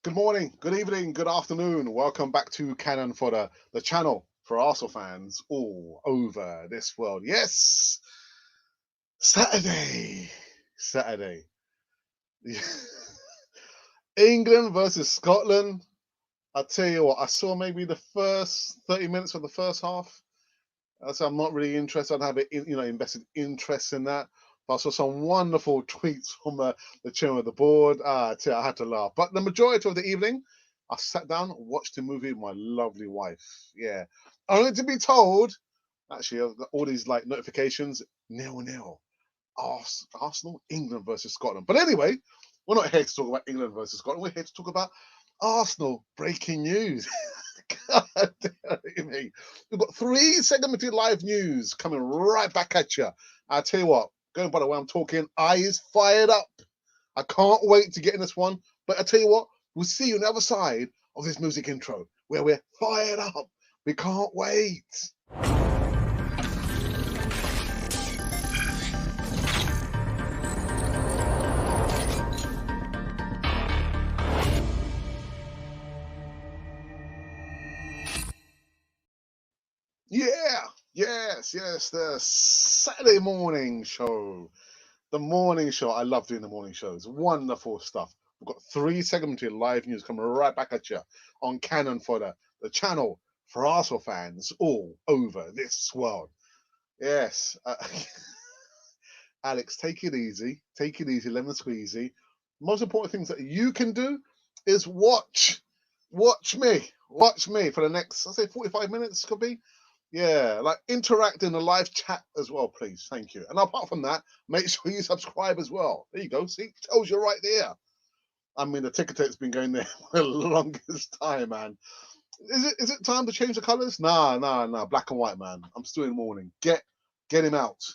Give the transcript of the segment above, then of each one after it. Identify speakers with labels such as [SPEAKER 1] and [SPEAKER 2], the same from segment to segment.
[SPEAKER 1] Good morning, good evening, good afternoon. Welcome back to Cannon Fodder, the channel for Arsenal fans all over this world. Yes, Saturday, Saturday. England versus Scotland. I tell you what, I saw maybe the first 30 minutes of the first half. So I'm not really interested. I don't have invested interest in that. But I saw some wonderful tweets from the chairman of the board. I tell you, I had to laugh. But the majority of the evening, I sat down, watched a movie with my lovely wife. Yeah, only to be told, actually, I've got all these like notifications, 0-0. Arsenal, England versus Scotland. But anyway, we're not here to talk about England versus Scotland. We're here to talk about Arsenal breaking news. God damn me. We've got 3 segmented live news coming right back at you. I tell you what, going by the way I'm talking, eyes fired up. I can't wait to get in this one. But I tell you what, we'll see you on the other side of this music intro where we're fired up. We can't wait. Yeah, yes, the Saturday morning show. The morning show. I love doing the morning shows. Wonderful stuff. We've got 3 segmented live news coming right back at you on Cannon Fodder, the channel for Arsenal fans all over this world. Yes. Alex, take it easy. Take it easy, lemon squeezy. Most important things that you can do is watch. Watch me for the next, I say 45 minutes could be. Yeah, like interact in the live chat as well, please. Thank you. And apart from that, make sure you subscribe as well. There you go. See, tells you right there. I mean, the ticker tape's been going there for the longest time, man. Is it time to change the colours? Nah. Black and white, man. I'm still in mourning. Get him out.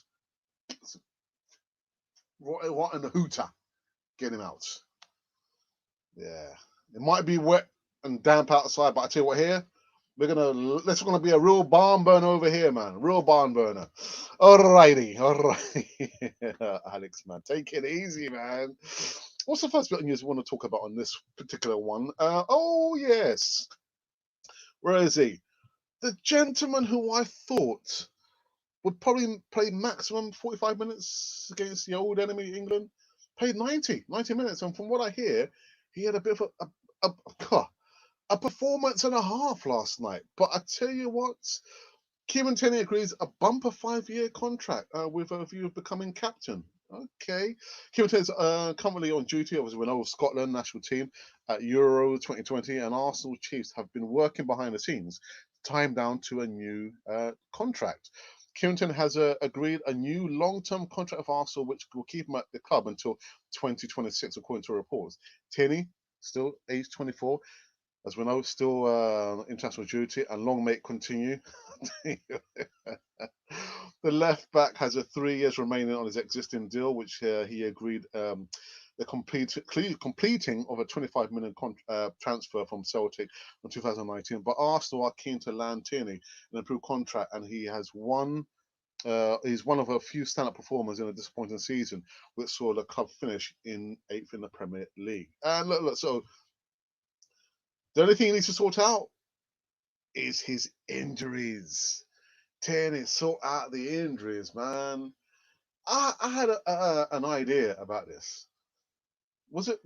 [SPEAKER 1] What in the hooter? Get him out. Yeah. It might be wet and damp outside, but I tell you what, here This is gonna be a real barn burner over here, man. Real barn burner. Alrighty. Alex, man, take it easy, man. What's the first bit of news we want to talk about on this particular one? Oh yes. Where is he? The gentleman who I thought would probably play maximum 45 minutes against the old enemy England, played 90 minutes. And from what I hear, he had a bit of a performance and a half last night. But I tell you what, Kieran Tierney agrees a bumper 5-year contract with a view of becoming captain. Okay. Kieran Tierney is currently on duty, obviously, with the Scotland national team at Euro 2020, and Arsenal Chiefs have been working behind the scenes to tie him down to a new contract. Kieran Tierney has agreed a new long-term contract with Arsenal, which will keep him at the club until 2026, according to reports. Tierney, still age 24, as we know, still international duty, and long may it continue. The left back has a 3 years remaining on his existing deal, which he agreed the completing of a 25 million transfer from Celtic in 2019. But Arsenal are keen to land Tierney an improved contract, and he has won. He's one of a few stand-up performers in a disappointing season, which saw the club finish in 8th in the Premier League. And look, so the only thing he needs to sort out is his injuries. Tierney, sort out the injuries, man. I had an idea about this. Was it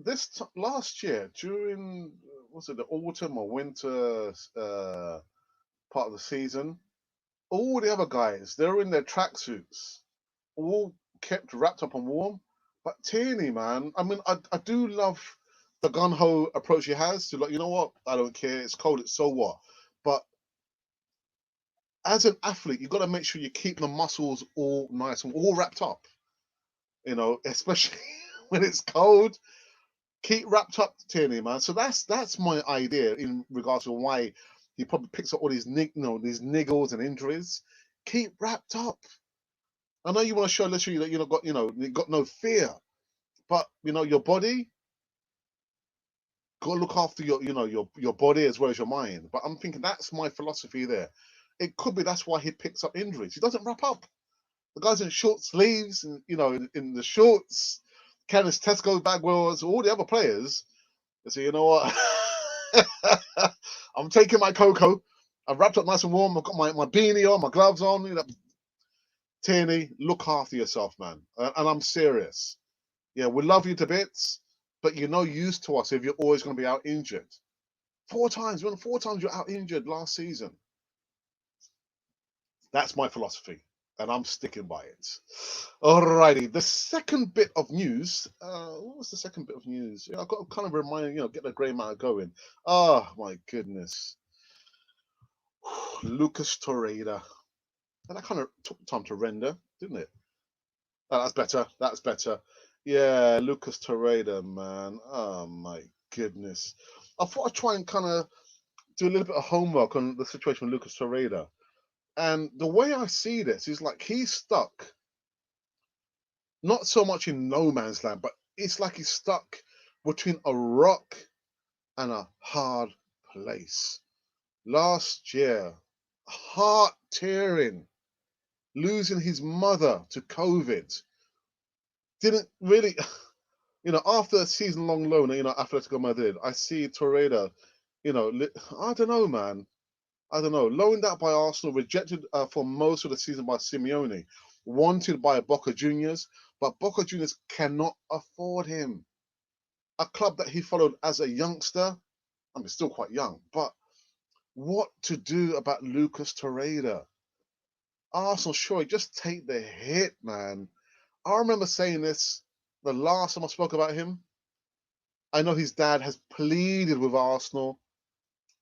[SPEAKER 1] last year during, was it the autumn or winter part of the season? All the other guys, they're in their tracksuits, all kept wrapped up and warm. But Tierney, man, I mean, I do love the gun ho approach he has to, like, you know what? I don't care. It's cold. It's so what? But as an athlete, you got to make sure you keep the muscles all nice and all wrapped up. Especially when it's cold. Keep wrapped up, Tierney, man. So that's my idea in regards to why he probably picks up all these these niggles and injuries. Keep wrapped up. I know you want to show literally that you got no fear, but your body got to look after your body as well as your mind. But I'm thinking that's my philosophy there. It could be that's why he picks up injuries. He doesn't wrap up. The guys in short sleeves, and in the shorts, Kenneth Tesco bag wearers, all the other players, So you know what? I'm taking my cocoa. I've wrapped up nice and warm. I've got my beanie on, my gloves on. You know, Tierney, look after yourself, man. And I'm serious. Yeah, we love you to bits, but you're no use to us if you're always going to be out injured. 4 times, 4 times you're out injured last season. That's my philosophy, and I'm sticking by it. Alrighty, the second bit of news. What was the second bit of news? Yeah, I've got to kind of remind get the grey matter going. Oh my goodness, Lucas Torreira. And that kind of took time to render, didn't it? Oh, that's better. That's better. Yeah, Lucas Torreira, man. Oh my goodness. I thought I'd try and kind of do a little bit of homework on the situation with Lucas Torreira. And the way I see this is like he's stuck, not so much in no man's land, but it's like he's stuck between a rock and a hard place. Last year, heart tearing, losing his mother to COVID. Didn't really, after a season long loan, Atletico Madrid, I see Torreira, I don't know, man. I don't know, loaned out by Arsenal, rejected for most of the season by Simeone, wanted by Boca Juniors, but Boca Juniors cannot afford him. A club that he followed as a youngster, I mean, still quite young, but what to do about Lucas Torreira? Arsenal, sure, just take the hit, man. I remember saying this the last time I spoke about him. I know his dad has pleaded with Arsenal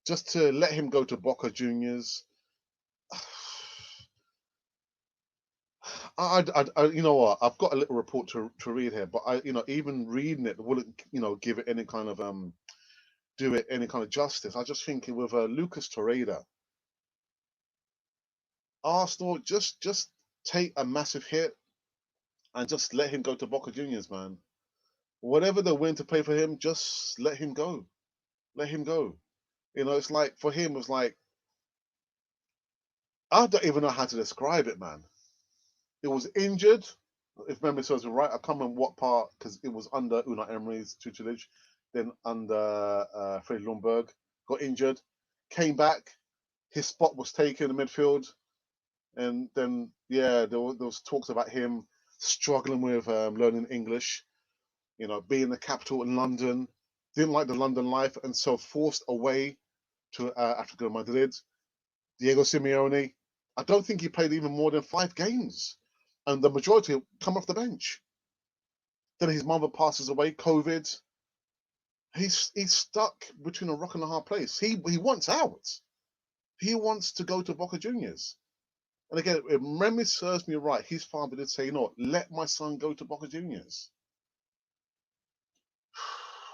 [SPEAKER 1] just to let him go to Boca Juniors. You know what? I've got a little report to read here, but even reading it wouldn't, give it any kind of do it any kind of justice. I just think with Lucas Torreira, Arsenal just take a massive hit and just let him go to Boca Juniors, man. Whatever they're willing to pay for him, just let him go. Let him go. It's like for him, it's like I don't even know how to describe it, man. It was injured, if memory serves me right. I can't remember what part because it was under Unai Emery's tutelage, then under Fred Lundberg. Got injured, came back. His spot was taken in the midfield, and then there was talks about him struggling with learning English. Being in the capital in London, didn't like the London life, and so forced away to Atletico Madrid. Diego Simeone, I don't think he played even more than 5 games, and the majority come off the bench. Then his mother passes away, COVID. He's stuck between a rock and a hard place. He wants out. He wants to go to Boca Juniors. And again, if memory serves me right, his father did say, let my son go to Boca Juniors.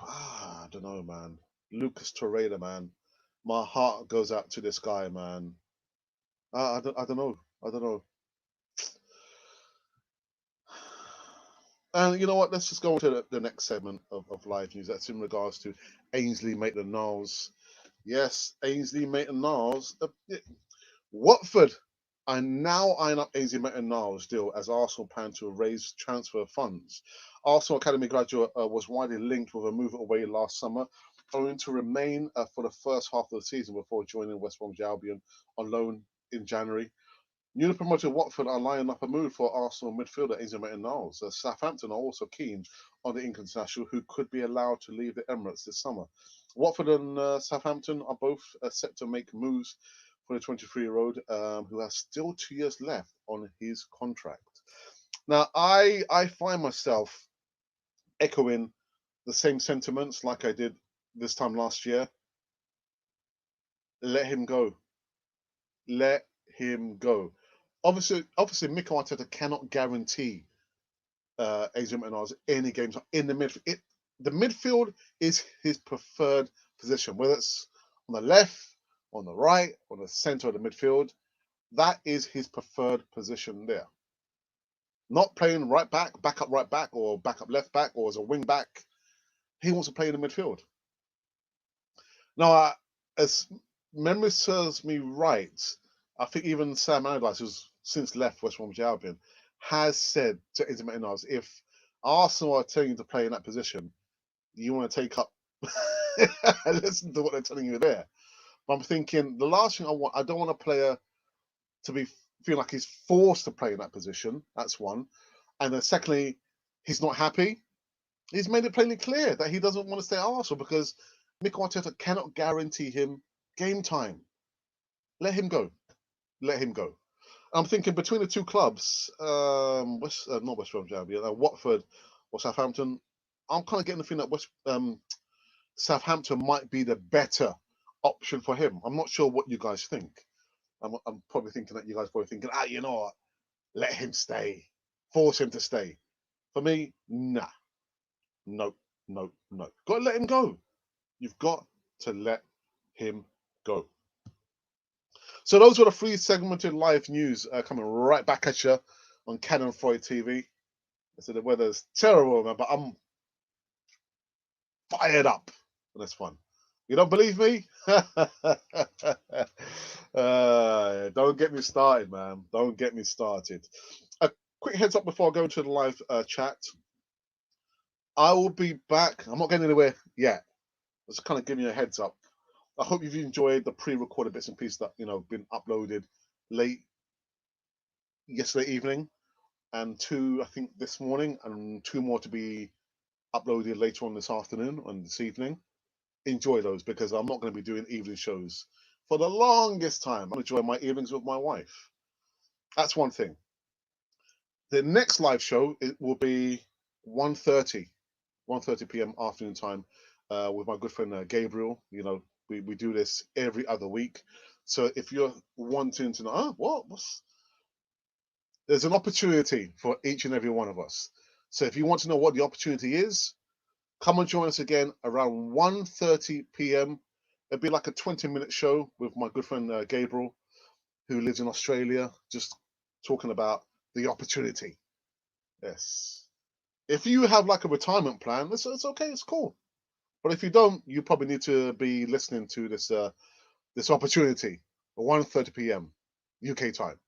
[SPEAKER 1] I don't know, man. Lucas Torreira, man. My heart goes out to this guy, man. I don't know. I don't know. And you know what? Let's just go on to the next segment of live news. That's in regards to Ainsley Maitland-Niles. Yes, Ainsley Maitland-Niles. Watford are now eyeing up Ainsley Maitland-Niles' deal as Arsenal plan to raise transfer funds. Arsenal Academy graduate was widely linked with a move away last summer, owing to remain for the first half of the season before joining West Bromwich Albion on loan in January. Newly promoted Watford are lining up a move for Arsenal midfielder Ainsley Maitland-Niles. Southampton are also keen on the international, who could be allowed to leave the Emirates this summer. Watford and Southampton are both set to make moves for the 23-year-old, who has still 2 years left on his contract. Now, I find myself echoing the same sentiments like I did this time last year. Let him go. Let him go. Obviously, Mikel Arteta cannot guarantee Ainsley Maitland-Niles any games in the midfield. The midfield is his preferred position, whether it's on the left, on the right, or the centre of the midfield. That is his preferred position there. Not playing right back, backup right back, or backup left back, or as a wing back. He wants to play in the midfield. Now, as memory serves me right, I think even Sam Allardyce, who's since left West Bromwich Albion, has said to Ainsley Maitland-Niles, if Arsenal are telling you to play in that position, you want to take up Listen to what they're telling you there. But I'm thinking the last thing I don't want a player to feel like he's forced to play in that position. That's one. And then secondly, he's not happy. He's made it plainly clear that he doesn't want to stay at Arsenal because Mikel Arteta cannot guarantee him game time. Let him go. Let him go. I'm thinking between the two clubs, not West Brom, Watford or Southampton. I'm kind of getting the feeling that Southampton might be the better option for him. I'm not sure what you guys think. I'm probably thinking that you guys are probably thinking, you know what? Let him stay. Force him to stay. For me, nah. No. Got to let him go. You've got to let him go. So those were the 3 segmented live news coming right back at you on Cannon Freud TV. So the weather's terrible, man, but I'm fired up. And that's fun. You don't believe me? Don't get me started, man. Don't get me started. A quick heads up before I go into the live chat. I will be back. I'm not going anywhere yet. Just kind of giving you a heads up. I hope you've enjoyed the pre-recorded bits and pieces that been uploaded late yesterday evening, and 2 I think this morning, and 2 more to be uploaded later on this afternoon and this evening. Enjoy those because I'm not going to be doing evening shows for the longest time. I'm enjoying my evenings with my wife. That's one thing. The next live show it will be 1:30 p.m. afternoon time with my good friend Gabriel. We do this every other week. So if you're wanting to know, there's an opportunity for each and every one of us. So if you want to know what the opportunity is, come and join us again around 1:30 p.m. It'll be like a 20-minute show with my good friend Gabriel, who lives in Australia, just talking about the opportunity. Yes. If you have like a retirement plan, it's okay, it's cool. But if you don't, you probably need to be listening to this opportunity at 1:30 p.m. UK time.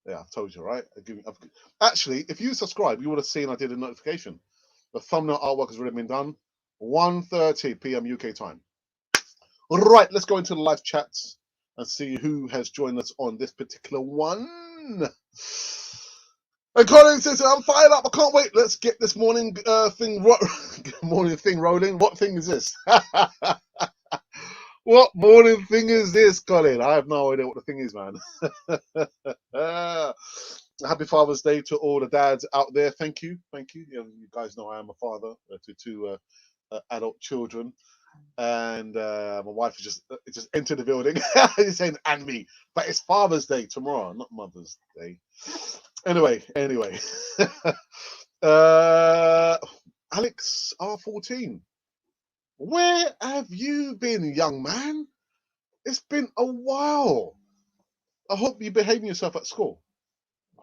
[SPEAKER 1] Yeah, I've told you, right? Actually, if you subscribe, you would have seen I did a notification. The thumbnail artwork has already been done. 1:30 p.m. UK time. Right, let's go into the live chats and see who has joined us on this particular one. And Colin says, I'm fired up. I can't wait. Let's get this morning thing rolling. What thing is this? What morning thing is this, Colin? I have no idea what the thing is, man. Happy Father's Day to all the dads out there. Thank you. You guys know I am a father to 2 adult children. And my wife just entered the building. He's saying "and me," but it's Father's Day tomorrow, not Mother's Day. Anyway, Alex R14, where have you been, young man? It's been a while. I hope you're behaving yourself at school.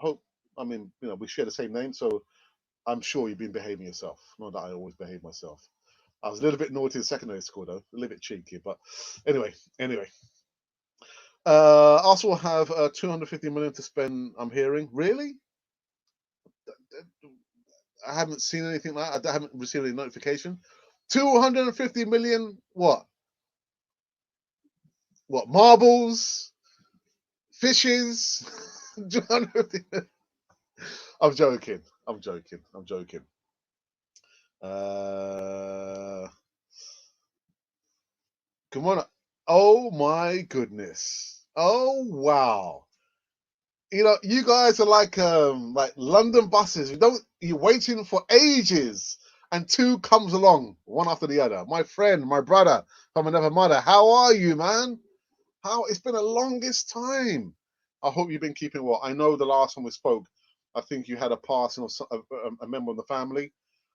[SPEAKER 1] We share the same name, so I'm sure you've been behaving yourself. Not that I always behave myself. I was a little bit naughty in secondary school, though. A little bit cheeky, but anyway. Arsenal have 250 million to spend, I'm hearing. Really? I haven't seen anything like that. I haven't received any notification. 250 million, what? What, marbles? Fishes? 250 million? I'm joking. Come on. Oh my goodness. Oh wow. You guys are like London buses. You're waiting for ages, and 2 comes along, one after the other. My friend, my brother from another mother. How are you, man? It's been the longest time. I hope you've been keeping well. I know the last time we spoke, I think you had a passing of a member of the family.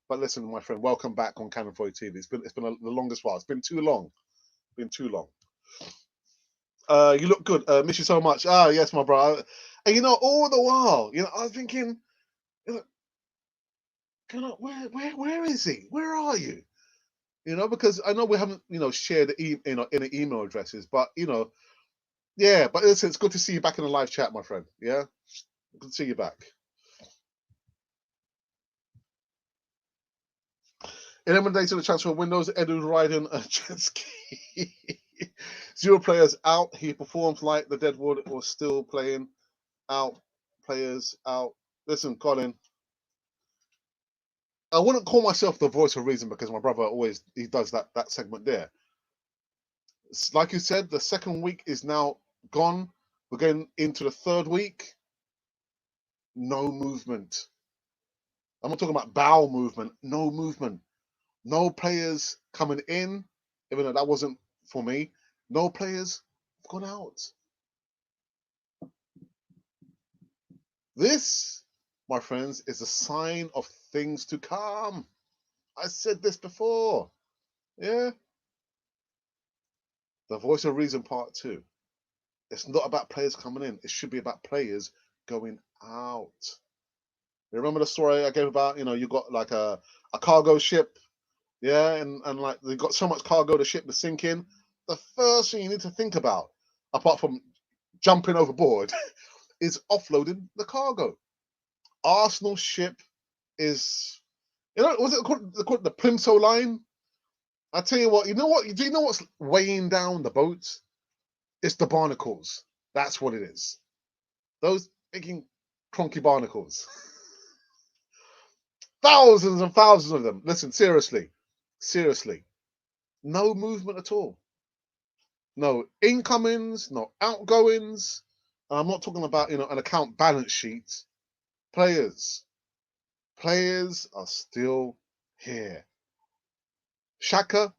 [SPEAKER 1] But listen, my friend, welcome back on Cannon Freud TV. It's been the longest while. It's been too long. You look good. Miss you so much. Yes, my brother. And all the while, I was thinking, where is he? Where are you? Because I know we haven't, shared the any email addresses, but yeah. But listen, it's good to see you back in the live chat, my friend. Yeah, good to see you back. 11 days to the transfer windows, Edu's riding a jet ski. 0 players out. He performs like the Deadwood was still playing. Out. Players out. Listen, Colin, I wouldn't call myself the voice of reason because my brother always he does that segment there. Like you said, the second week is now gone. We're getting into the third week. No movement. I'm not talking about bowel movement. No movement. No players coming in, even though that wasn't for me. No players have gone out. This, my friends, is a sign of things to come. I said this before. Yeah. The voice of reason part 2. It's not about players coming in. It should be about players going out. You remember the story I gave about, you got like a cargo ship, yeah, and like they got so much cargo, the ship is sinking. The first thing you need to think about, apart from jumping overboard, is offloading the cargo. Arsenal ship is, was it called the Plimsoll line? I tell you what, do you know what's weighing down the boat? It's the barnacles. That's what it is. Those freaking cronky barnacles. Thousands and thousands of them. Listen, seriously. No movement at all. No incomings, no outgoings. And I'm not talking about, an account balance sheet. Players are still here. Xhaka,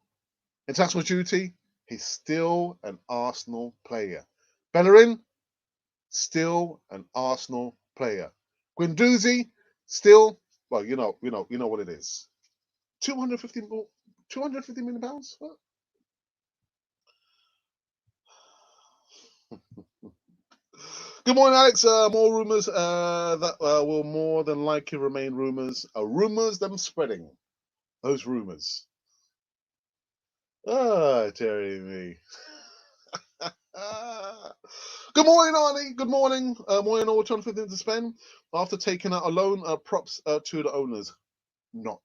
[SPEAKER 1] international duty, he's still an Arsenal player. Bellerin, still an Arsenal player. Guendouzi, still, well, you know what it is. 250 million pounds? What? Good morning, Alex. More rumours that will more than likely remain rumours. Rumours them spreading. Those rumours. Terry me. Good morning, Arnie. Good morning. Morning, all. Trying to to spend after taking out a loan. Props to the owners. Not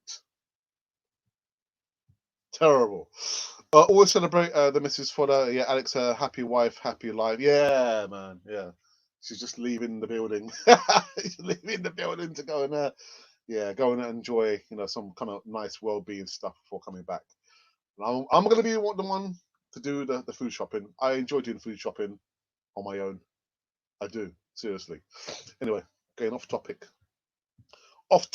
[SPEAKER 1] terrible. Always celebrate the Mrs. Fodder. Yeah, Alex, happy wife, happy life. Yeah, man. Yeah, she's just leaving the building. She's leaving the building to go and go and enjoy some kind of nice well-being stuff before coming back. I'm going to be the one to do the food shopping. I enjoy doing food shopping on my own. I do, seriously. Anyway, getting off topic. With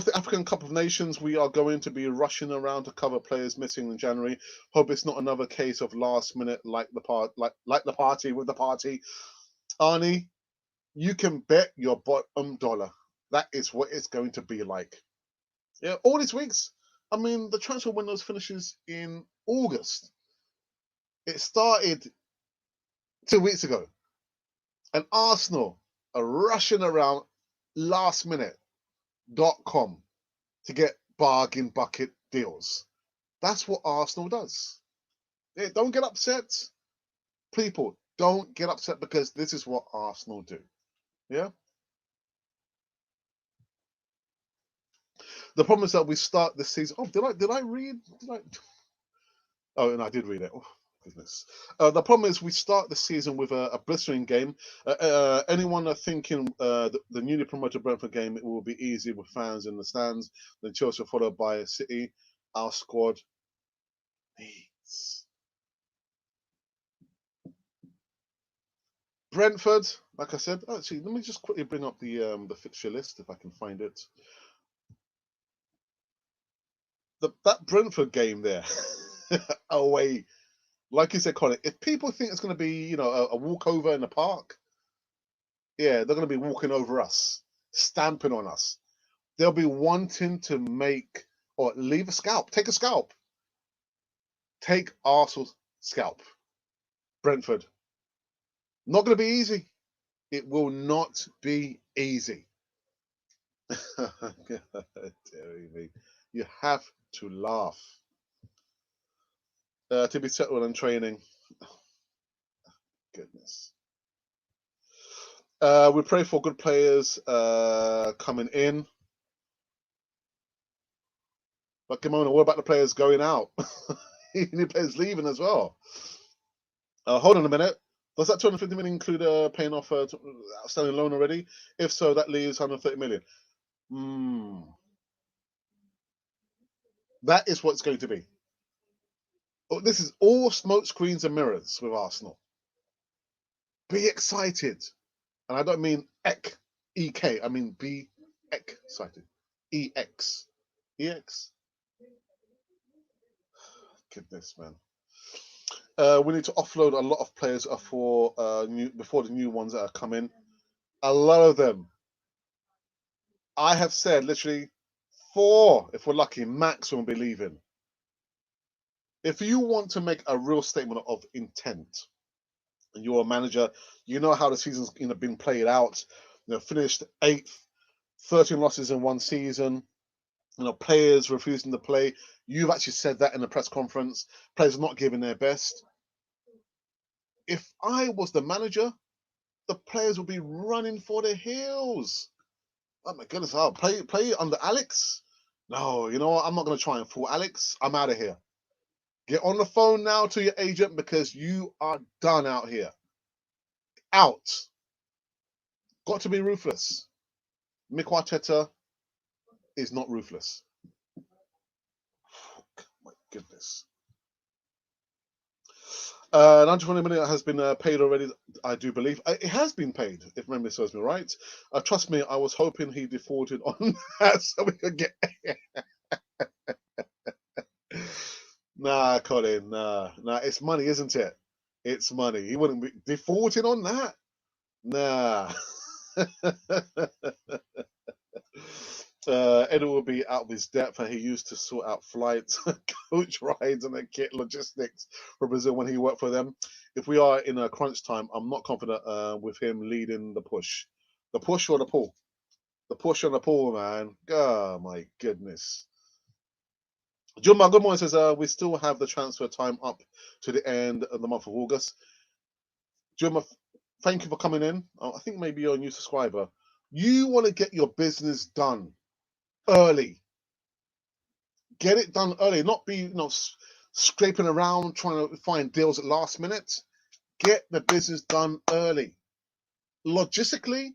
[SPEAKER 1] the African Cup of Nations, we are going to be rushing around to cover players missing in January. Hope it's not another case of last minute like the party with the party. Arnie, you can bet your bottom dollar that is what it's going to be like. Yeah, all these weeks. I mean, the transfer window finishes in August. It started 2 weeks ago, and Arsenal are rushing around lastminute.com to get bargain bucket deals. That's what Arsenal does. Yeah, don't get upset. People, don't get upset because this is what Arsenal do. Yeah? The problem is that we start this season. Oh, did I read? Oh, and I did read it. Oh, goodness. The problem is we start the season with a blistering game. Anyone thinking the newly promoted Brentford game, it will be easy with fans in the stands. Then Chelsea followed by City. Our squad needs. Brentford, like I said, actually, let me just quickly bring up the fixture list if I can find it. That Brentford game there, away, like you said, Colin. If people think it's going to be, a walkover in the park, yeah, they're going to be walking over us, stamping on us. They'll be wanting to make or leave a scalp, take a scalp, take Arsenal's scalp. Brentford, not going to be easy. It will not be easy. You have to laugh. To be settled and training. Goodness. We pray for good players coming in. But Kimona, what about the players going out? Any players leaving as well? Hold on a minute. Does that 250 million include paying off outstanding loan already? If so, that leaves 130 million. That is what it's going to be. Oh, this is all smoke screens and mirrors with Arsenal. Be excited. And I don't mean EK. I mean be excited. EX. EX. Goodness, man. We need to offload a lot of players before the new ones that are coming. A lot of them. I have said literally 4, if we're lucky, max will be leaving. If you want to make a real statement of intent, and you're a manager, you know how the season's been played out. Finished 8th, 13 losses in one season. Players refusing to play. You've actually said that in the press conference. Players not giving their best. If I was the manager, the players would be running for the hills. Oh my goodness! I'll play under Alex. No, you know what? I'm not going to try and fool Alex. I'm out of here. Get on the phone now to your agent because you are done out here. Out. Got to be ruthless. Mikel Arteta is not ruthless. My goodness. 920 million has been paid already, I do believe. It has been paid, if memory serves me right. Trust me, I was hoping he defaulted on that so we could get... Nah, Colin, nah. It's money, isn't it? It's money. He wouldn't be defaulting on that. Nah. Edu will be out of his depth, and he used to sort out flights, coach rides, and then kit logistics for Brazil when he worked for them. If we are in a crunch time, I'm not confident with him leading the push. The push or the pull? The push or the pull, man. Oh, my goodness. Jumma, good morning, says we still have the transfer time up to the end of the month of August. Jumma, thank you for coming in. I think maybe you're a new subscriber. You want to get your business done early. Get it done early, not be scraping around trying to find deals at last minute. Get the business done early. Logistically,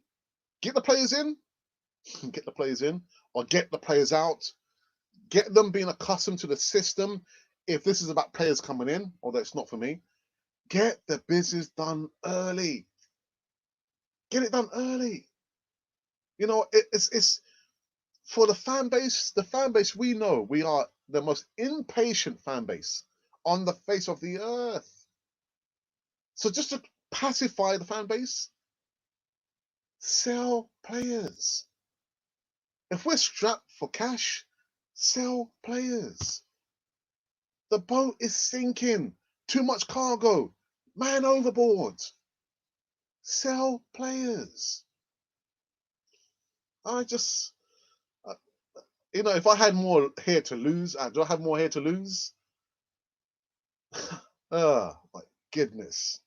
[SPEAKER 1] get the players in, or get the players out. Get them being accustomed to the system. If this is about players coming in, although it's not for me, get the business done early. Get it done early. It's for the fan base. The fan base, we know we are the most impatient fan base on the face of the earth. So just to pacify the fan base, sell players. If we're strapped for cash, sell players. The boat is sinking. Too much cargo. Man overboard. Sell players. I just, if I had more hair to lose, do I have more hair to lose? Oh, my goodness.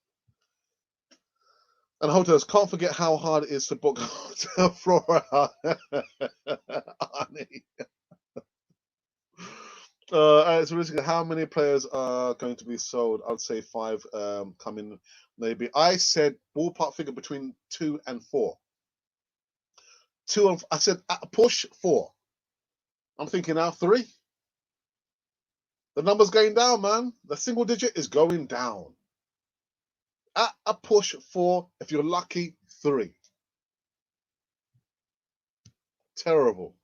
[SPEAKER 1] And hotels, can't forget how hard it is to book Hotel Flora. It's risky. How many players are going to be sold? I'd say 5 coming maybe. I said ballpark figure between 2 and 4. I said at a push 4. I'm thinking now 3. The number's going down, man. The single digit is going down. At a push 4, if you're lucky, 3. Terrible.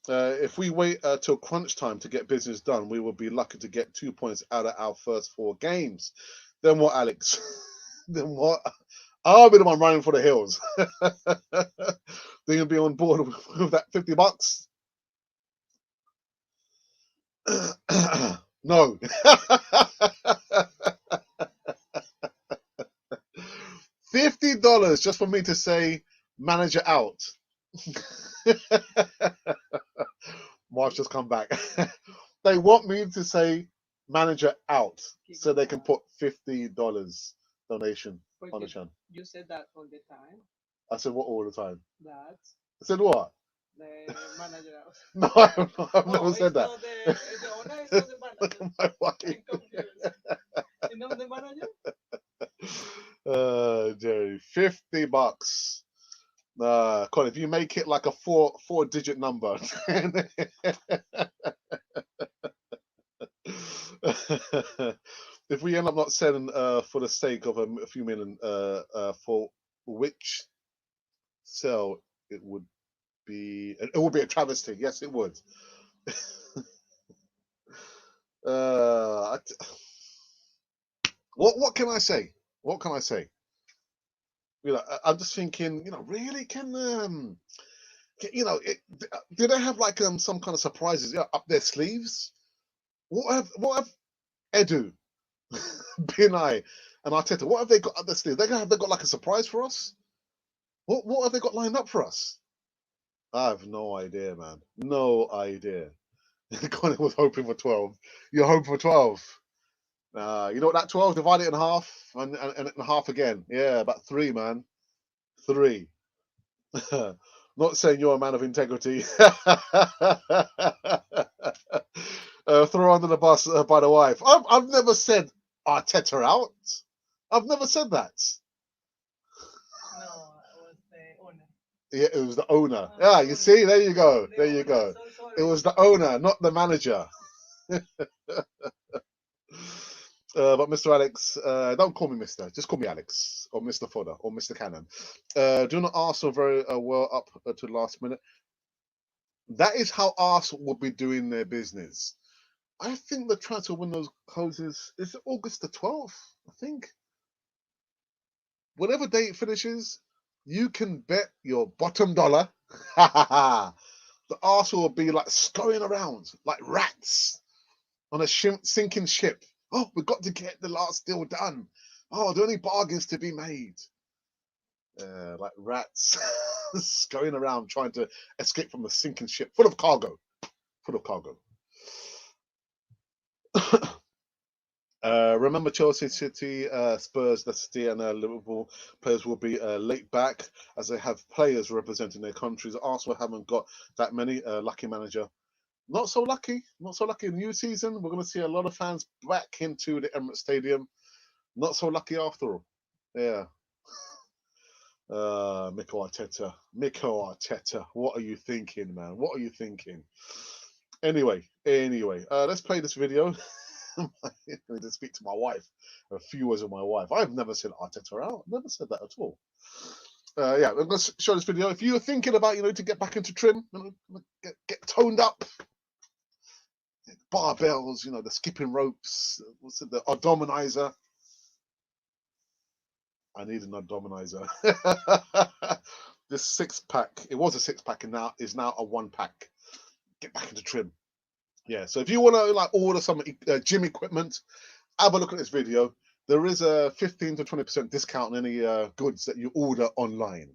[SPEAKER 1] If we wait till crunch time to get business done, we will be lucky to get 2 points out of our first 4 games. Then what, Alex? Then what? I'll be the one running for the hills. They're gonna be on board with that $50. No. $50 just for me to say manager out. Mark's just come back. They want me to say manager out so they can put $50 donation on the channel.
[SPEAKER 2] You said that all the time.
[SPEAKER 1] I said what all the time?
[SPEAKER 2] That.
[SPEAKER 1] I said what?
[SPEAKER 2] The manager.
[SPEAKER 1] No, I've never said that.
[SPEAKER 2] Not the owner is not the manager.
[SPEAKER 1] My wife.
[SPEAKER 2] I'm confused. You know the manager?
[SPEAKER 1] Jerry, $50. Colin, if you make it like a four-digit number. If we end up not selling for the sake of a few million, for which sell it would be a travesty. Yes, it would. What can I say? What can I say? You know, I'm just thinking. You know, really, can you know, do they have like some kind of surprises up their sleeves? What have Edu, Binai, and Arteta? What have they got up their sleeves? Have they got like a surprise for us? What have they got lined up for us? I have no idea, man. No idea. Colin was hoping for 12. You're hoping for 12. You know what, that 12, divide it in half and in half again. Yeah, about 3, man. 3. Not saying you're a man of integrity. Throw under the bus by the wife. I've never said Arteta out. I've never said that.
[SPEAKER 2] No, it was the owner.
[SPEAKER 1] Yeah, it was the owner. Yeah, you see, there you go. There you go.
[SPEAKER 2] So
[SPEAKER 1] It was the owner, not the manager. But Mr. Alex, don't call me Mr. Just call me Alex or Mr. Fodder or Mr. Cannon. Do not Arsenal very well up to the last minute. That is how Arsenal will be doing their business. I think the transfer window closes, is it August the 12th? I think. Whatever day it finishes, you can bet your bottom dollar the Arsenal will be like scurrying around like rats on a sinking ship. Oh, we've got to get the last deal done. Oh, are there any bargains to be made? Like rats scurrying around trying to escape from a sinking ship full of cargo. Full of cargo. Remember, Chelsea, City, Spurs, Leicester City, and Liverpool players will be late back as they have players representing their countries. Arsenal haven't got that many. Lucky manager. Not so lucky. Not so lucky. New season, we're going to see a lot of fans back into the Emirates Stadium. Not so lucky after all. Yeah. Mikel Arteta. What are you thinking, man? What are you thinking? Anyway, let's play this video. I need to speak to my wife. A few words with my wife. I've never said Arteta out. Never said that at all. Yeah, I'm going to show this video. If you're thinking about, to get back into trim, get toned up, barbells, the skipping ropes, what's it, the odominizer. I need an odominizer. This 6-pack, it was a 6-pack and now is now a 1-pack. Get back into trim. Yeah, so if you want to order some gym equipment, have a look at this video. There is a 15 to 20% discount on any goods that you order online.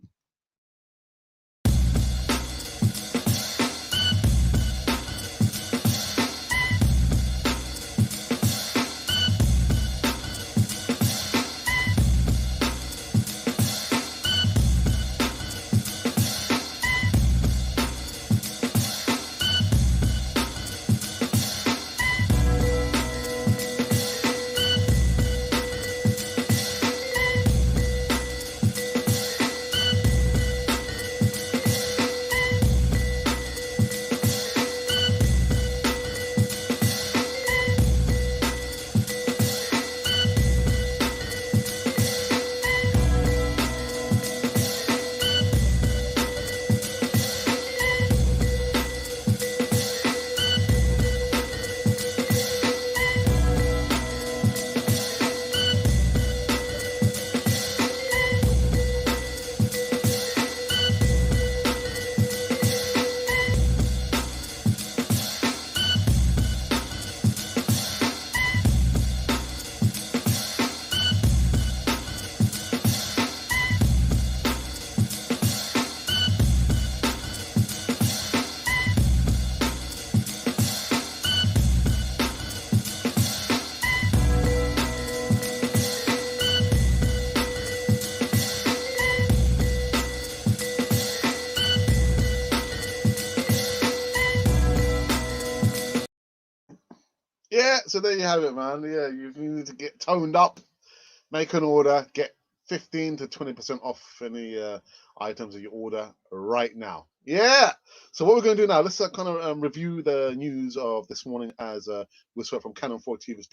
[SPEAKER 1] So there you have it, man. Yeah, you need to get toned up, make an order, get 15 to 20% off any items that you order right now. Yeah. So what we're going to do now, let's kind of review the news of this morning as we saw from Canon 4 TV's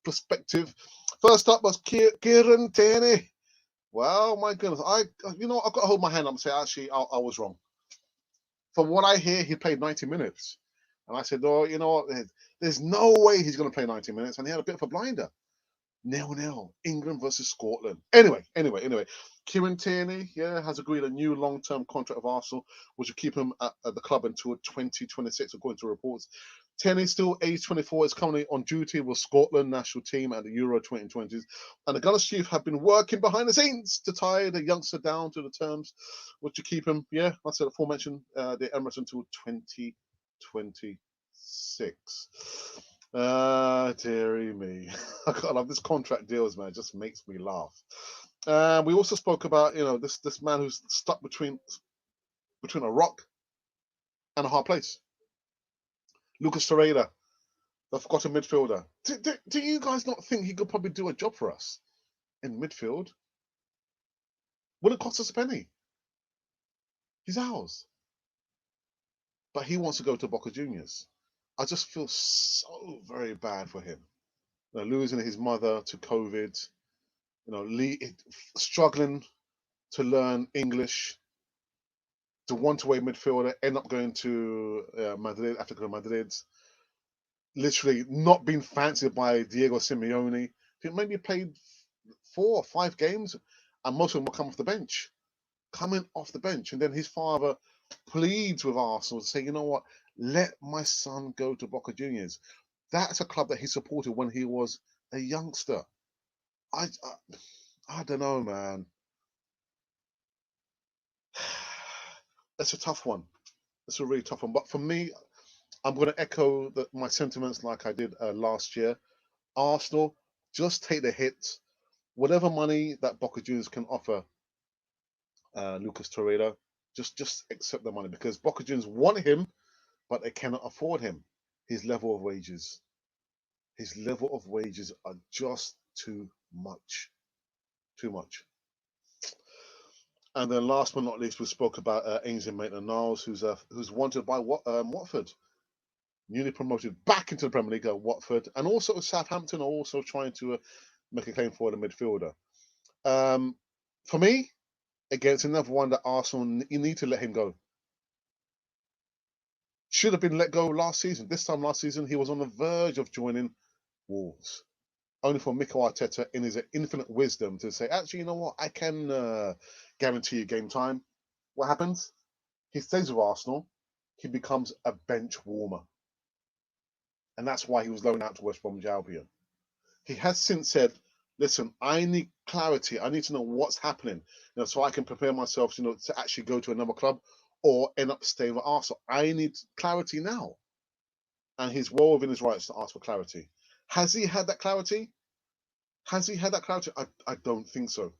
[SPEAKER 1] perspective. First up was Kieran Tierney. Well, my goodness, I've got to hold my hand up and say, actually, I was wrong. From what I hear, he played 90 minutes. And I said, oh, you know what? There's no way he's going to play 90 minutes. And he had a bit of a blinder. 0-0. England versus Scotland. Anyway. Kieran Tierney, has agreed a new long-term contract with Arsenal, which will keep him at the club until 2026, according to reports. Tierney, still age 24, is currently on duty with Scotland national team at the Euro 2020s. And the Gunners chief have been working behind the scenes to tie the youngster down to the terms, which will keep him, like I said, aforementioned, the Emirates until 2026. Dearie me. I love this contract deals, man. It just makes me laugh. We also spoke about, this man who's stuck between a rock and a hard place. Lucas Torreira, the forgotten midfielder. Do you guys not think he could probably do a job for us in midfield? Wouldn't cost us a penny. He's ours. But he wants to go to Boca Juniors. I just feel so very bad for him. Losing his mother to COVID, struggling to learn English, the one-way midfielder, end up going to Madrid, Atletico Madrid, literally not being fancied by Diego Simeone. I think maybe played 4 or 5 games, and most of them will come off the bench. Coming off the bench, and then his father pleads with Arsenal to say, you know what, let my son go to Boca Juniors. That's a club that he supported when he was a youngster. I don't know, man. It's a tough one. It's a really tough one. But for me, I'm going to echo my sentiments like I did last year. Arsenal, just take the hits. Whatever money that Boca Juniors can offer Lucas Torreira, just accept the money, because Boca Juniors want him, but they cannot afford him. His level of wages are just too much. Too much. And then last but not least, we spoke about Ainsley Maitland-Niles, who's wanted by Watford. Newly promoted back into the Premier League at Watford, and also Southampton are also trying to make a claim for the midfielder. For me, again, it's another one that Arsenal, you need to let him go. Should have been let go last season. This time last season, he was on the verge of joining Wolves. Only for Mikel Arteta, in his infinite wisdom, to say, actually, you know what, I can guarantee you game time. What happens? He stays with Arsenal. He becomes a bench warmer. And that's why he was loaned out to West Bromwich Albion. He has since said, listen, I need clarity. I need to know what's happening, so I can prepare myself, to actually go to another club or end up staying with Arsenal. I need clarity now. And he's well within his rights to ask for clarity. Has he had that clarity? I don't think so.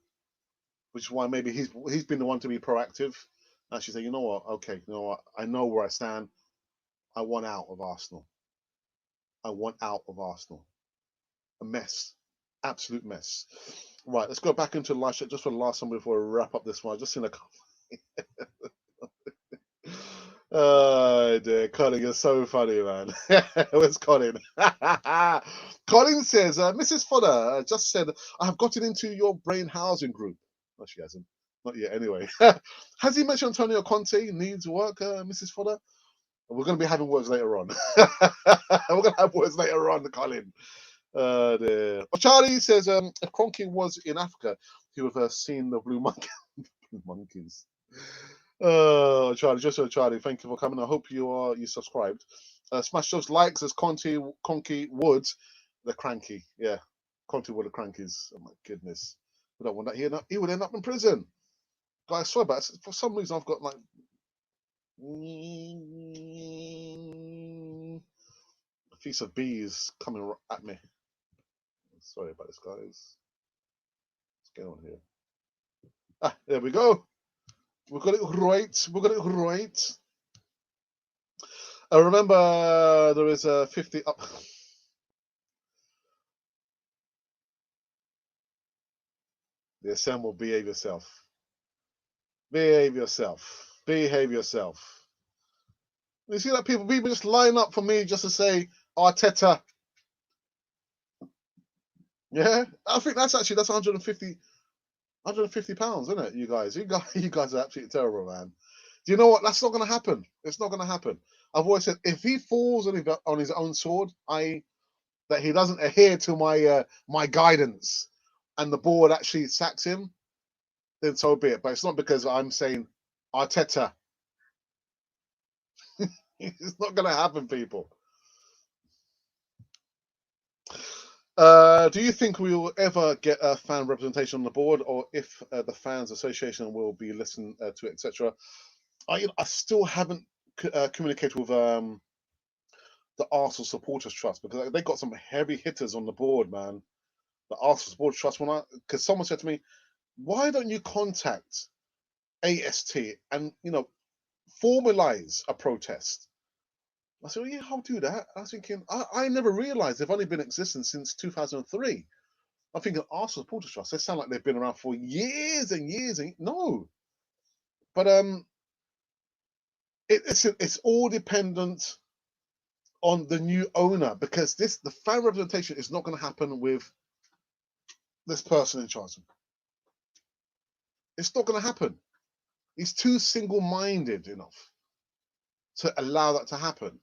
[SPEAKER 1] Which is why maybe he's been the one to be proactive. Actually say, you know what, okay, you know what, I know where I stand. I want out of Arsenal. A mess. Absolute mess. Right, let's go back into the live chat just for the last time before we wrap up this one. I've just seen a oh dear, Colin, you're so funny, man. Where's Colin? Colin says, Mrs. Fodder just said, I have gotten into your brain housing group. No, she hasn't. Not yet, anyway. Has he mentioned Antonio Conte needs work, Mrs. Fodder? We're going to be having words later on. We're going to have words later on, Colin. Dear. Oh, Charlie says, if Cronky was in Africa, he would have seen the blue monkeys. Charlie, thank you for coming. I hope you subscribed. Smash those likes as Conky Woods, the cranky. Yeah, Conky Wood, the crankies. Oh my goodness. We don't want that here. He would end up in prison. Guys, sorry about it. For some reason, I've got like a piece of bees coming at me. Sorry about this, guys. What's going on here? Ah, there we go. We got it right. I remember there is a 50 up. The assemble, behave yourself. Behave yourself. Behave yourself. You see that people just line up for me just to say Arteta. Yeah, I think that's 150 pounds, isn't it? You guys are absolutely terrible, man. Do you know what? That's not going to happen. It's not going to happen. I've always said if he falls on his own sword, that he doesn't adhere to my guidance, and the board actually sacks him, then so be it. But it's not because I'm saying Arteta. It's not going to happen, people. Do you think we will ever get a fan representation on the board, or if the fans association will be listened to, etc.? I still haven't communicated with the Arsenal Supporters Trust, because they got some heavy hitters on the board, man. The Arsenal Supporters Trust, because someone said to me, why don't you contact AST and formalize a protest? I said, well, yeah, I'll do that. I was thinking, I never realized they've only been existing since 2003. I'm thinking Arsenal Supporters Trust, they sound like they've been around for years and years. No. But it's all dependent on the new owner, because the fan representation is not going to happen with this person in charge. It's not going to happen. He's too single-minded enough to allow that to happen.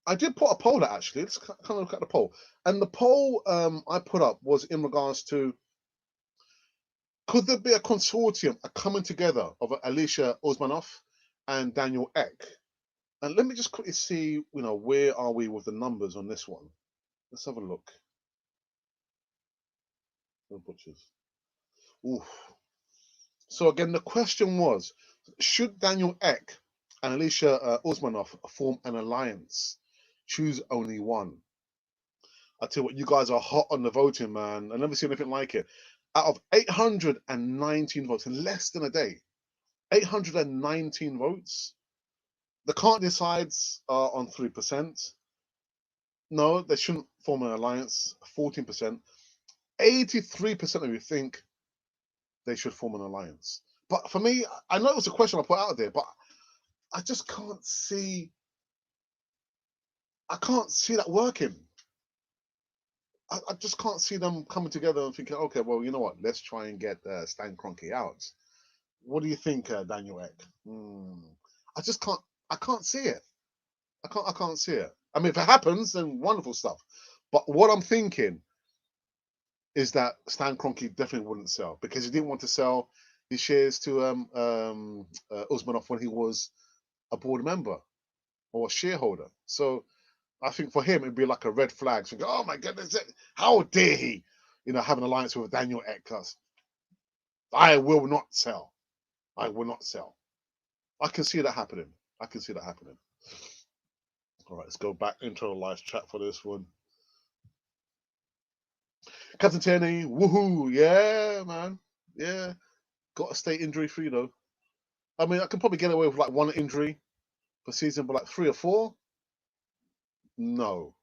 [SPEAKER 1] I did put a poll out, actually. Let's kind of look at the poll. And the poll I put up was in regards to, could there be a consortium, a coming together of Alicia Osmanoff and Daniel Ek? And let me just quickly see, where are we with the numbers on this one? Let's have a look. No butchers. Oof. So again, the question was, should Daniel Ek and Alicia Osmanoff form an alliance? Choose only one. I tell you what, you guys are hot on the voting, man. I've never seen anything like it. Out of 819 votes in less than a day, 819 votes. The can't decides are on 3%. No, they shouldn't form an alliance, 14%. 83% of you think they should form an alliance. But for me, I know it was a question I put out there, but I just can't see. I can't see that working. I just can't see them coming together and thinking, okay, well, you know what? Let's try and get Stan Kroenke out. What do you think, Daniel Ek? I just can't. I can't see it. I can't see it. I mean, if it happens, then wonderful stuff. But what I'm thinking is that Stan Kroenke definitely wouldn't sell, because he didn't want to sell his shares to Usmanov when he was a board member or a shareholder. So I think for him, it'd be like a red flag. So, oh my goodness, how dare he, have an alliance with Daniel Ek? I will not sell. I will not sell. I can see that happening. I can see that happening. All right, let's go back into the live chat for this one. Captain Tierney, woohoo! Yeah, man. Yeah, got to stay injury free though. I mean, I can probably get away with like one injury per season, but like 3 or 4. No.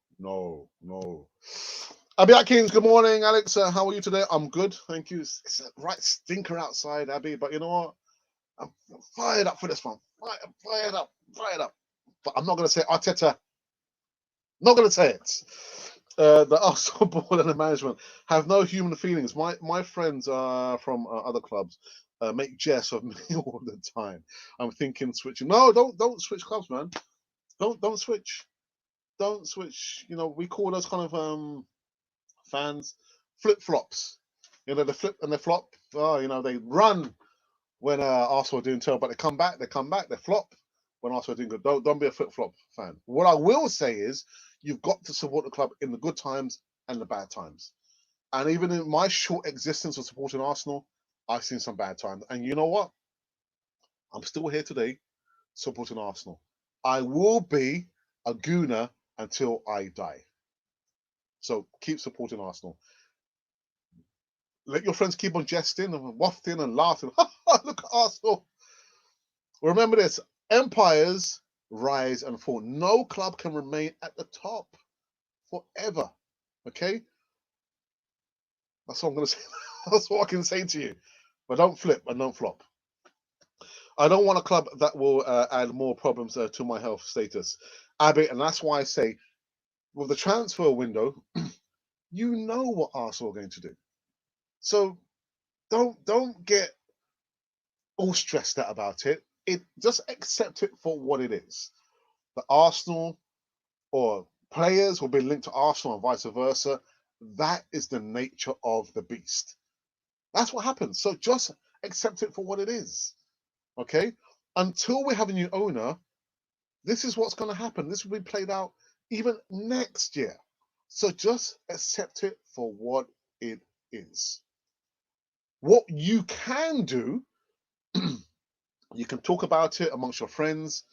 [SPEAKER 1] Abby Atkins, good morning, Alex. How are you today? I'm good, thank you. It's a right stinker outside, Abby, but you know what? I'm fired up for this one. Fired up. But I'm not going to say Arteta. Not going to say it. The Arsenal board and the management have no human feelings. My friends from other clubs make jest of me all the time. I'm thinking switching. No, don't switch clubs, man. Don't switch. Don't switch. We call those kind of fans flip flops. They flip and they flop. Oh, they run when Arsenal are doing terrible, but they come back, they flop when Arsenal are doing good. Don't be a flip flop fan. What I will say is, you've got to support the club in the good times and the bad times. And even in my short existence of supporting Arsenal, I've seen some bad times. And you know what? I'm still here today supporting Arsenal. I will be a Gooner until I die. So keep supporting Arsenal. Let your friends keep on jesting and wafting and laughing. Look at Arsenal. Remember this: empires rise and fall. No club can remain at the top forever. Okay, that's what I'm gonna say. That's what I can say to you. But don't flip and don't flop. I don't want a club that will add more problems to my health status, Abby, and that's why I say with the transfer window, you know what Arsenal are going to do. So don't get all stressed out about it. It just accept it for what it is. The Arsenal or players will be linked to Arsenal and vice versa. That is the nature of the beast. That's what happens. So just accept it for what it is. Okay? Until we have a new owner, this is what's going to happen. This will be played out even next year. So just accept it for what it is. What you can do, you can talk about it amongst your friends.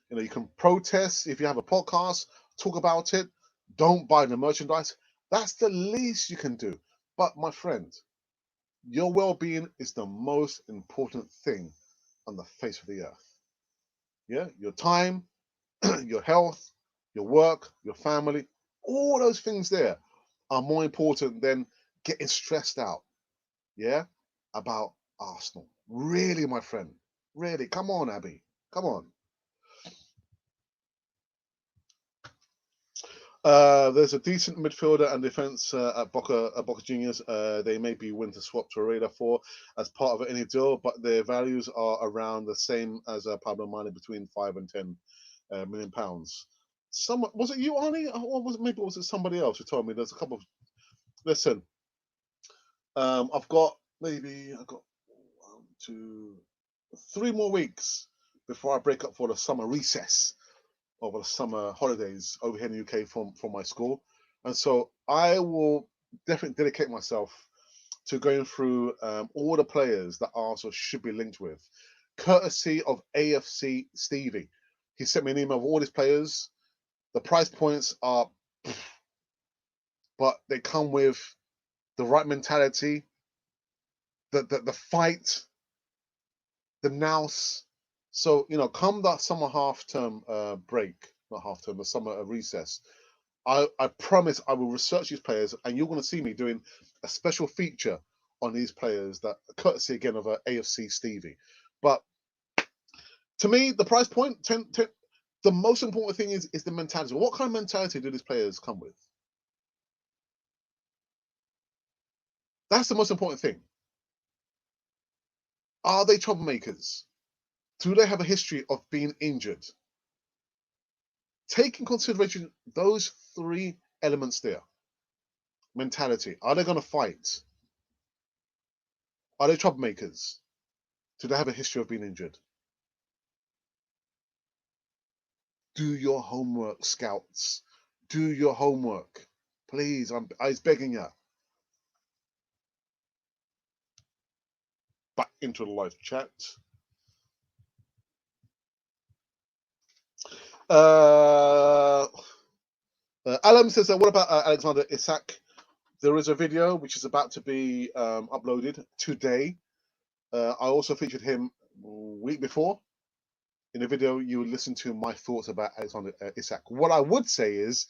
[SPEAKER 1] You know, you can protest if you have a podcast, talk about it. Don't buy the merchandise. That's the least you can do. But my friend, your well-being is the most important thing on the face of the earth. Yeah, your time, your health, your work, your family, all those things there are more important than getting stressed out. Yeah, about Arsenal. Really, my friend. Really, come on, Abby. Come on. There's a decent midfielder and defense at Boca Juniors. They may be willing to swap Torreira for as part of any deal, but their values are around the same as Pablo Mane, between £5 and £10 million. Some was it you, Arnie, or was it somebody else who told me there's a couple of. Listen, I've got 1, 2, 3 more weeks before I break up for the summer recess over the summer holidays over here in the UK from my school. And so I will definitely dedicate myself to going through all the players that Arsenal should be linked with, courtesy of AFC Stevie. He sent me an email of all these players. The price points are, but they come with the right mentality, the fight, the nous. So, come that summer half term break, not half term, the summer recess, I promise I will research these players, and you're going to see me doing a special feature on these players, that courtesy again of AFC Stevie. But to me, the price point, the most important thing is the mentality. What kind of mentality do these players come with? That's the most important thing. Are they troublemakers? Do they have a history of being injured? Take in consideration those 3 elements there. Mentality. Are they going to fight? Are they troublemakers? Do they have a history of being injured? Do your homework, scouts. Do your homework. Please, I was begging you. Back into the live chat. Alan says, what about Alexander Isak? There is a video which is about to be uploaded today. I also featured him week before. In the video, you would listen to my thoughts about Alexander Isak. What I would say is,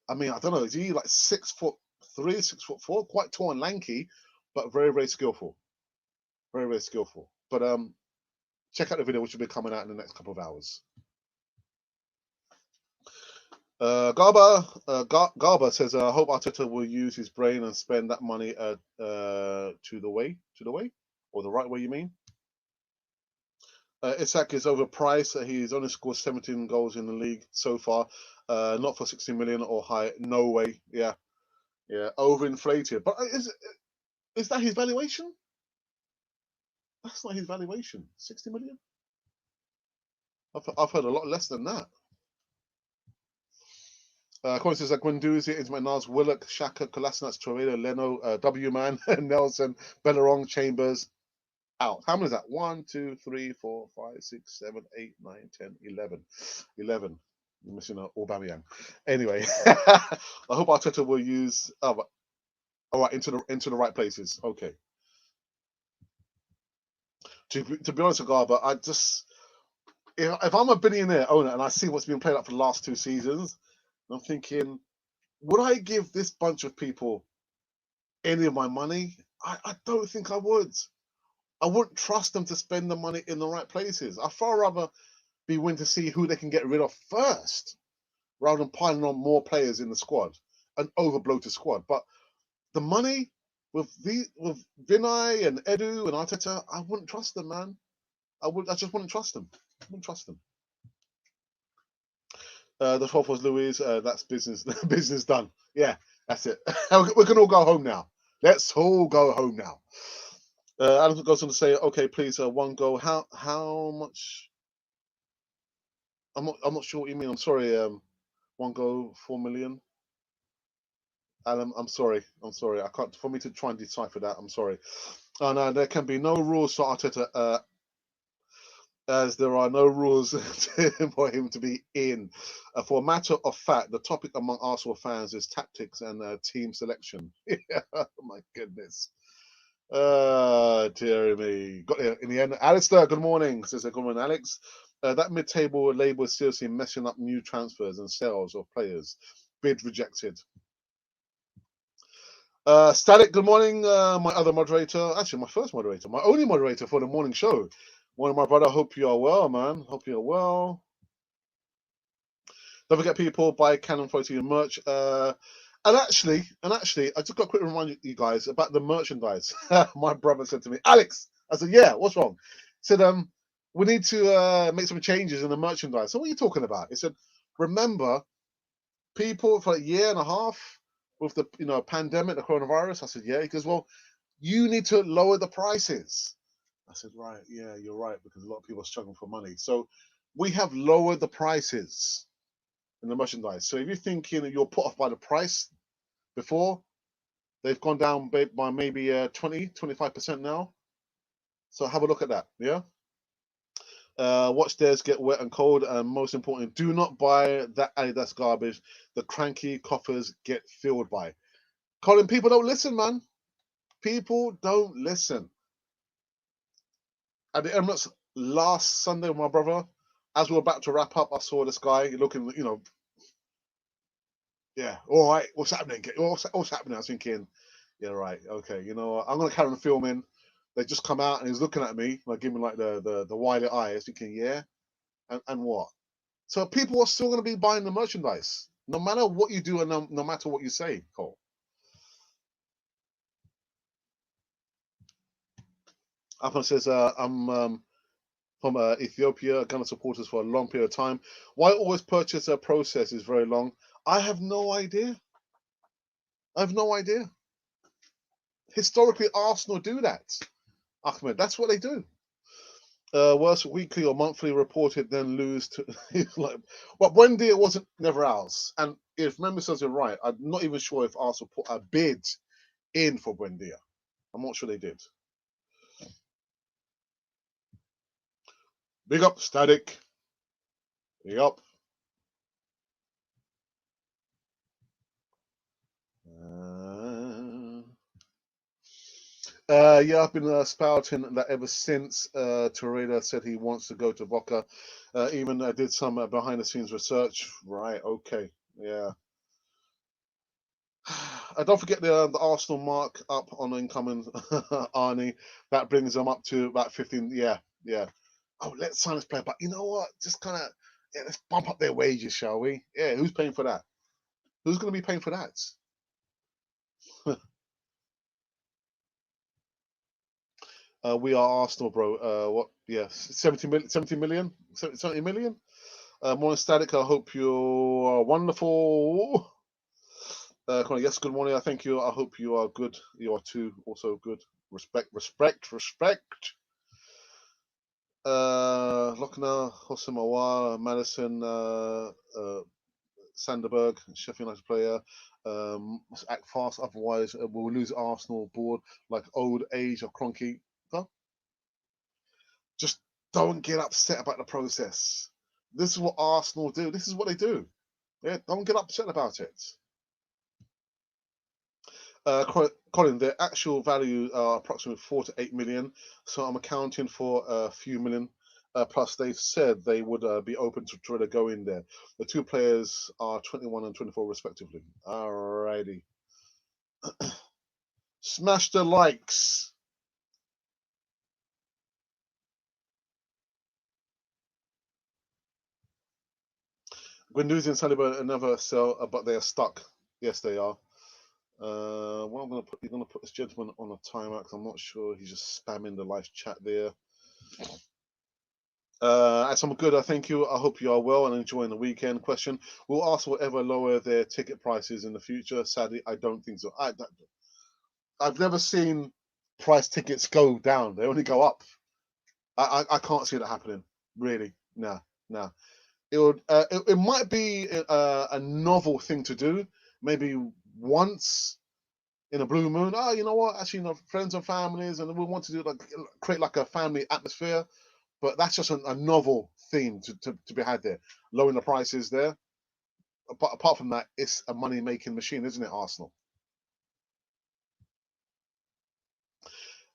[SPEAKER 1] I don't know, is he like 6'3", 6'4", quite tall and lanky, but very, very skillful. Very, very skillful. But check out the video, which will be coming out in the next couple of hours. Garba says, I hope Arteta will use his brain and spend that money to the way, or the right way, you mean? Isak is overpriced. He's only scored 17 goals in the league so far. Not for 60 million or higher. No way. Yeah, overinflated. But is that his valuation? That's not his valuation. 60 million. I've heard a lot less than that. According to Guendouzi, Ainsley Maitland-Niles, Willock, Xhaka, Kolasinac, Torreira, Leno, W-Man, Nelson, Bellerin, Chambers, out. How many is that? 1, 2, 3, 4, 5, 6, 7, 8, 9, 10, 11. 11. You're missing Aubameyang. Anyway, I hope Arteta will use. All right, into the right places. Okay. To be honest with Garba, if I'm a billionaire owner and I see what's been played out for the last 2 seasons, I'm thinking, would I give this bunch of people any of my money? I don't think I would. I wouldn't trust them to spend the money in the right places. I'd far rather be willing to see who they can get rid of first, rather than piling on more players in the squad, an overbloated squad. But the money with Vinay and Edu and Arteta, I wouldn't trust them, man. I just wouldn't trust them. I wouldn't trust them. The 12th was Louise. That's business. Business done. Yeah, that's it. We can all go home now. Let's all go home now. Adam goes on to say, okay, please, one goal. How much? I'm not sure what you mean. I'm sorry. One goal, 4 million. Alan, I'm sorry. I can't. For me to try and decipher that, I'm sorry. Oh no, there can be no rules for Arteta, as there are no rules for him to be in. For a matter of fact, the topic among Arsenal fans is tactics and team selection. Oh my goodness. Dear me. Got there in the end. Alistair, good morning. Says good morning, Alex. That mid-table label is seriously messing up new transfers and sales of players. Bid rejected. Static, good morning. My other moderator, actually my first moderator, my only moderator for the morning show. Morning, my brother. Hope you are well, man. Hope you are well. Don't forget, people, buy Canon Photo merch. And actually, I just got to quickly remind you guys about the merchandise. My brother said to me, Alex, I said, yeah, what's wrong? He said, we need to make some changes in the merchandise. So what are you talking about? He said, remember, people for a year and a half with the pandemic, the coronavirus. I said, yeah. He goes, well, you need to lower the prices. I said, right, yeah, you're right, because a lot of people are struggling for money. So we have lowered the prices in the merchandise. So if you're thinking you're put off by the price before, they've gone down by maybe 20-25% now. So have a look at that. Yeah. Watch theirs get wet and cold, and most importantly, do not buy that Adidas garbage the cranky coffers get filled by. Colin, people don't listen, man. People don't listen. At the Emirates last Sunday with my brother, as we were about to wrap up, I saw this guy looking, yeah, all right, what's happening? What's happening? I was thinking, yeah, right, okay, I'm going to carry on filming. They just come out and he's looking at me, like giving like the wily eye. I was thinking, yeah, and what? So people are still going to be buying the merchandise, no matter what you do and no matter what you say, Cole. Afan says, I'm from Ethiopia, Ghana supporters for a long period of time. Why always purchase a process is very long? I have no idea. Historically, Arsenal do that. Ahmed, that's what they do. Worse weekly or monthly reported, then lose to like. But Wendy, it wasn't never ours. And if memory serves me right, I'm not even sure if Arsenal put a bid in for Buendia. I'm not sure they did. Big up, Static. Big up. Yeah, I've been spouting that ever since Torreira said he wants to go to Boca. Even did some behind-the-scenes research. Right, okay, yeah. Don't forget the Arsenal mark up on incoming Arnie. That brings them up to about 15. Yeah, yeah. Oh, let's sign this player. But you know what? Just kind of, yeah, let's bump up their wages, shall we? Yeah, who's paying for that? Who's going to be paying for that? We are Arsenal, bro. What? Yeah, 70 million, 70 million, 70 million. Morning, Static. I hope you are wonderful. Connie, yes, good morning. I thank you. I hope you are good. You are too, also good. Respect. Lochner, Hosemawa, Madison, Sanderberg, Sheffield United player. Must act fast, otherwise we'll lose Arsenal board like old age of Cronky. Huh? Just don't get upset about the process. This is what Arsenal do. This is what they do. Yeah, don't get upset about it. Colin, the actual value are approximately 4 to 8 million. So I'm accounting for a few million. Plus, they've said they would be open to try to go in there. The two players are 21 and 24 respectively. Alrighty. Smash the likes. Guendouzi and Saliba never sell, but they are stuck. Yes, they are. Well, I'm you're gonna put this gentleman on a timer because I'm not sure he's just spamming the live chat there. As I'm good, I thank you. I hope you are well and enjoying the weekend. Question: will Arsenal ever lower their ticket prices in the future? Sadly, I don't think so. I've never seen price tickets go down. They only go up. I can't see that happening. Really, no. It would. It might be a novel thing to do. Maybe once in a blue moon. Oh, you know what? Actually, friends and families, and we want to do create like a family atmosphere. But that's just a novel theme to be had there. Lowering the prices there. But apart from that, it's a money making machine, isn't it, Arsenal?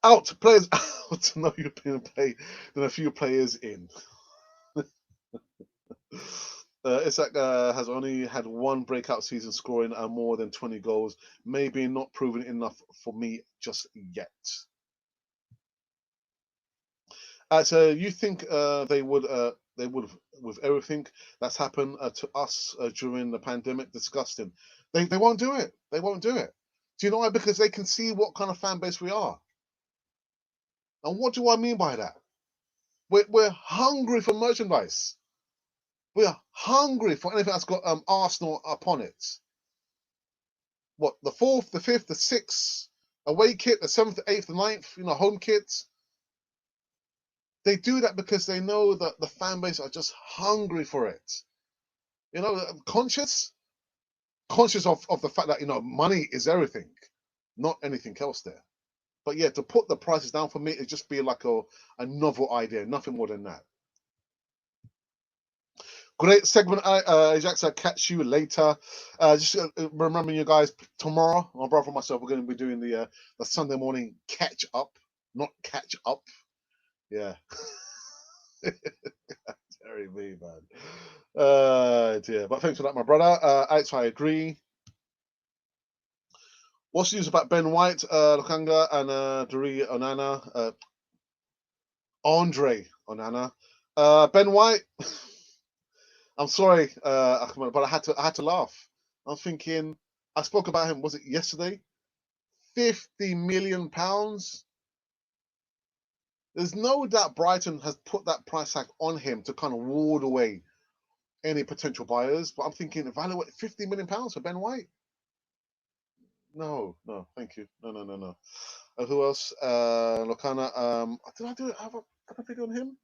[SPEAKER 1] Out players out. No European play than a few players in. Isak has only had one breakout season, scoring more than 20 goals. Maybe not proven enough for me just yet. So you think they would with everything that's happened to us during the pandemic? Disgusting. They won't do it. They won't do it. Do you know why? Because they can see what kind of fan base we are. And what do I mean by that? We're hungry for merchandise. We're hungry for anything that's got Arsenal upon it. What, the 4th, the 5th, the 6th away kit, the 7th, the 8th, the 9th, home kits. They do that because they know that the fan base are just hungry for it. Conscious of the fact that money is everything, not anything else there. But yeah, to put the prices down for me, it'd just be like a novel idea, nothing more than that. Great segment, Ajax. I'll catch you later. Just remembering you guys, tomorrow, my brother and myself, we're going to be doing the Sunday morning catch up, not catch up. Yeah. Terry me, man. Dear. But thanks for that, my brother. Alex, I agree. What's the news about Ben White, Lukanga, and Duri Onana? Andre Onana. Ben White. I'm sorry, Ahmed, but I had to laugh. I'm thinking, I spoke about him, was it yesterday? £50 million. There's no doubt Brighton has put that price tag on him to kind of ward away any potential buyers. But I'm thinking, evaluate £50 million for Ben White? No, thank you. No. Who else? Locana. Did I do have a video on him?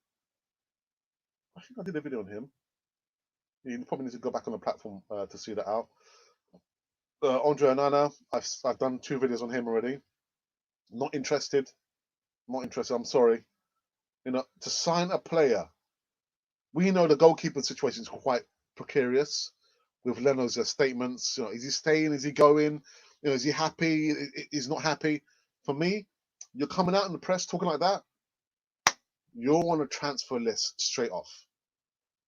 [SPEAKER 1] I think I did a video on him. You probably need to go back on the platform to see that out. Andre Onana, I've done 2 videos on him already. Not interested. I'm sorry. To sign a player, we know the goalkeeper situation is quite precarious with Leno's statements. Is he staying? Is he going? Is he happy? He's not happy. For me, you're coming out in the press talking like that, you're on a transfer list straight off.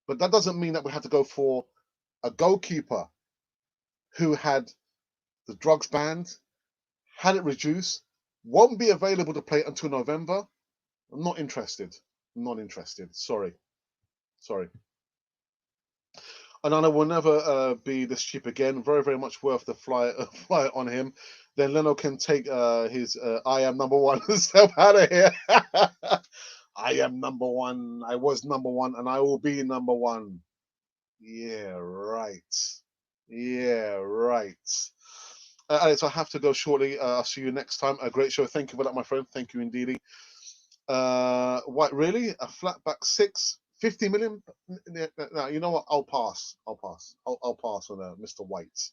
[SPEAKER 1] But that doesn't mean that we have to go for a goalkeeper who had the drugs banned, had it reduced, won't be available to play until November. I'm not interested. Sorry. Onana will never be this cheap again. Very, very much worth the fly on him. Then Leno can take his I am number one step out of here. I am number one. I was number one, and I will be number one. Yeah, right. Alex, I have to go shortly. I'll see you next time. A great show. Thank you for that, my friend. Thank you indeed. What, really? A flat back 6? 50 million? No, you know what? I'll pass. I'll pass on Mr. White.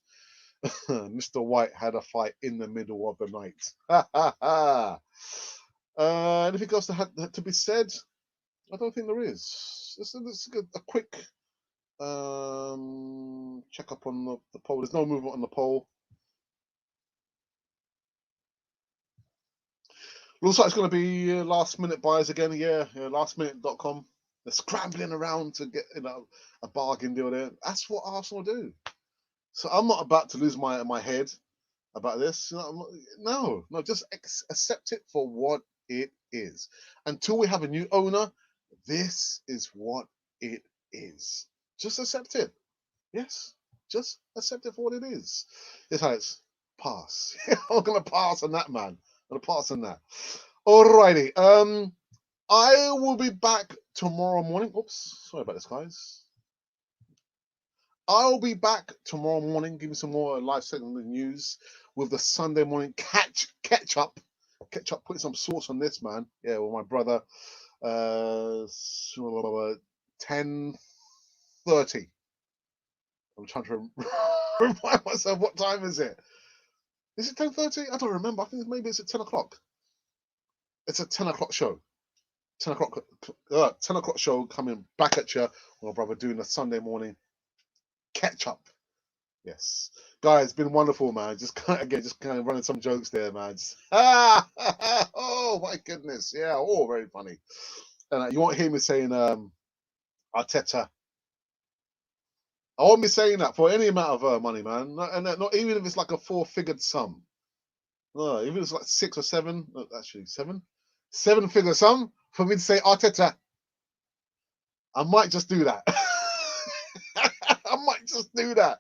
[SPEAKER 1] Mr. White had a fight in the middle of the night. Anything else to be said? I don't think there is. Let's a quick check up on the poll. There's no movement on the poll. Looks like it's going to be last minute buyers again. Yeah, lastminute.com. They're scrambling around to get a bargain deal there. That's what Arsenal do. So I'm not about to lose my head about this. No, just accept it for what it is. Until we have a new owner, this is what it is. Just accept it. Yes, just accept it for what it is. Yes, Alex, pass. I'm gonna pass on that, man. I'm gonna pass on that. Alrighty. I will be back tomorrow morning. Oops, sorry about this, guys. I'll be back tomorrow morning, giving some more live segment news with the Sunday morning catch up, putting some sauce on this, man. Yeah, with my brother. 10:30. I'm trying to remind myself what time is it. Is it 10:30? I don't remember. I think maybe it's at 10 o'clock. It's a 10 o'clock show. 10 o'clock, 10 o'clock show coming back at you. My brother doing a Sunday morning catch up. Yes, guys, it's been wonderful, man. Just kind of running some jokes there, man. Oh my goodness, yeah, oh, very funny. And you won't hear me saying Arteta. I won't be saying that for any amount of money, man. Not even if it's like a four-figured sum. No, even if it's like 6 or 7, actually 7-figure sum for me to say Arteta. I might just do that. I might just do that.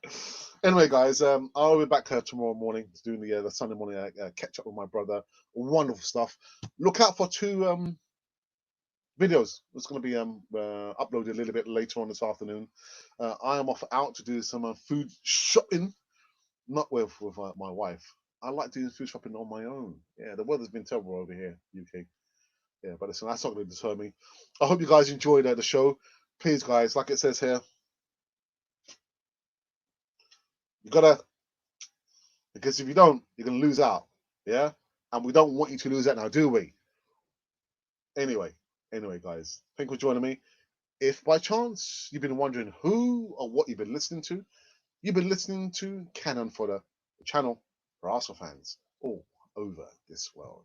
[SPEAKER 1] Anyway, guys, I'll be back tomorrow morning doing the Sunday morning catch up with my brother. Wonderful stuff. Look out for 2 videos. It's going to be uploaded a little bit later on this afternoon. I am off out to do some food shopping, not with my wife. I like doing food shopping on my own. Yeah, the weather's been terrible over here, UK. Yeah, but listen, that's not going to deter me. I hope you guys enjoyed the show. Please, guys, like it says here, you gotta, because if you don't, you're gonna lose out. Yeah, and we don't want you to lose out now, do we? Anyway, guys, thank you for joining me. If by chance you've been wondering who or what you've been listening to, you've been listening to Cannon Fodder, the channel for Arsenal fans all over this world.